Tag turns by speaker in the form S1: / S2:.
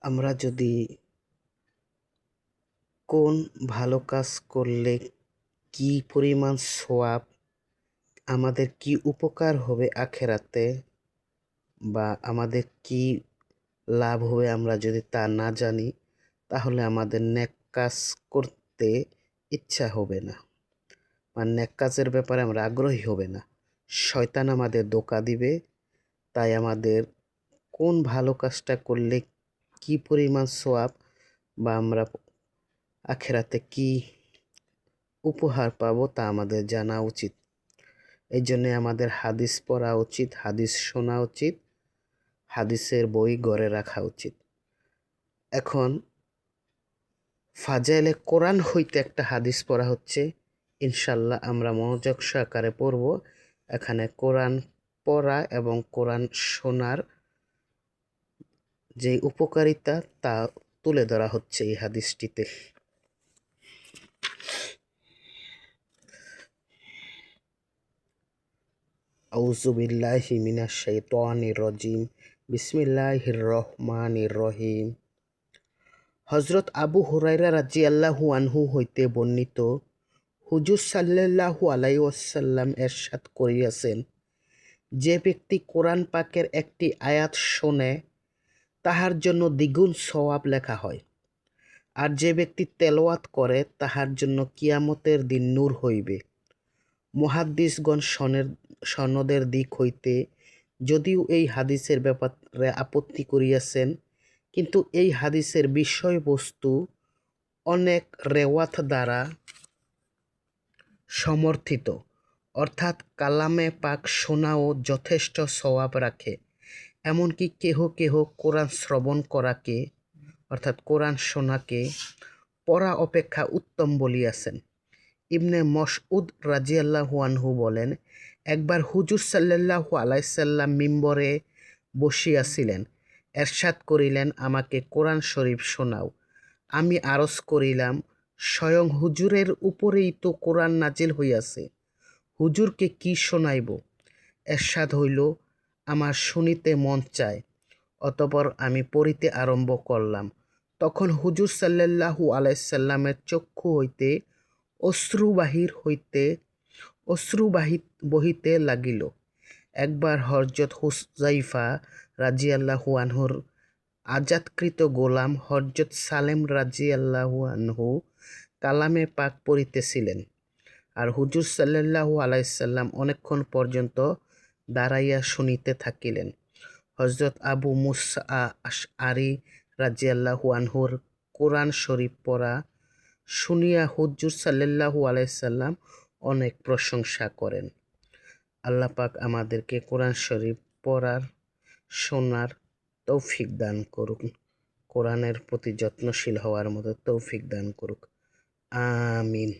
S1: আমরা যদি কোন ভালো কাজ করলে কি পরিমাণ সওয়াব, আমাদের কি উপকার হবে আখেরাতে, বা আমাদের কি লাভ হবে আমরা যদি তা না জানি, তাহলে আমাদের নেক কাজ করতে ইচ্ছা হবে না, বা নেক কাজের ব্যাপারে আমরা আগ্রহী হবে না। শয়তান আমাদের ধোঁকা দিবে। তাই আমাদের কোন ভালো কাজটা করলে কি পরিমাণ সওয়াব, বা আমরা আখেরাতে কি উপহার পাবো তা আমাদের জানা উচিত। এই জন্যে আমাদের হাদিস পড়া উচিত, হাদিস শোনা উচিত, হাদিসের বই ঘরে রাখা উচিত। এখন ফাজাইলে কোরআন হইতে একটা হাদিস পড়া হচ্ছে, ইনশাল্লাহ আমরা মনোযোগ সহকারে পড়ব। এখানে কোরআন পড়া এবং কোরআন শোনার যে উপকারিতা তা তুলে ধরা হচ্ছে এই হাদিসটিতে। আউযু বিল্লাহি মিনাশ শাইতানির রাজিম। বিসমিল্লাহির রহমানির রহিম। হযরত আবু হুরায়রা রাদিয়াল্লাহু আনহু হইতে বর্ণিত, হুজুর সাল্লাল্লাহু আলাইহি ওয়াসাল্লাম ইরশাদ করিয়াছেন, যে ব্যক্তি কোরআন পাকের একটি আয়াত শোনে তাহার জন্য দ্বিগুণ সওয়াব লেখা হয়, আর যে ব্যক্তি তেলাওয়াত করে তাহার জন্য কিয়ামতের দিন নূর হইবে। মুহাদ্দিসগণ সনদের দিক হইতে যদিও এই হাদিসের ব্যাপারে আপত্তি করিয়াছেন, কিন্তু এই হাদিসের বিষয়বস্তু অনেক রেওয়াত দ্বারা সমর্থিত, অর্থাৎ কালামে পাক শোনাও যথেষ্ট সওয়াব রাখে। এমনকি কেহ কেহ কোরআন শ্রবণ করাকে, অর্থাৎ কোরআন শোনাকে পড়া অপেক্ষা উত্তম বলিয়াছেন। ইবনে মসউদ রাদিয়াল্লাহু আনহু বলেন, একবার হুজুর সাল্লাল্লাহু আলাইহি সাল্লাম মিম্বরে বসিয়াছিলেন, এরশাদ করিলেন, আমাকে কোরআন শরীফ শোনাও। আমি আরজ করিলাম, স্বয়ং হুজুরের উপরেই তো কোরআন নাজিল হইয়াছে, হুজুরকে কি শোনাইব? এরশাদ হইল, আমার শুনিতে মন চায়। অতঃপর আমি পড়িতে আরম্ভ করলাম। তখন হুজুর সাল্লাল্লাহু আলাইহি সাল্লামের চক্ষু হইতে অশ্রু বহিতে লাগিল। একবার হযরত হুযায়ফা রাদিয়াল্লাহু আনহুর আজাদকৃত গোলাম হযরত সালেম রাদিয়াল্লাহু আনহু কালামে পাক পড়িতেছিলেন, আর হুজুর সাল্লাল্লাহু আলাইহি সাল্লাম অনেকক্ষণ পর্যন্ত দাঁড়াইয়া শুনিতে থাকিলেন। হযরত আবু মুসা আশআরী রাদিয়াল্লাহু আনহুর কোরআন শরীফ পড়া শুনিয়া হুজুর সাল্লাল্লাহু আলাইহি সাল্লাম অনেক প্রশংসা করেন। আল্লাহ পাক আমাদেরকে কোরআন শরীফ পড়ার, শোনার তৌফিক দান করুন। কোরআনের প্রতি যত্নশীল হওয়ার মতো তৌফিক দান করুক। আমিন।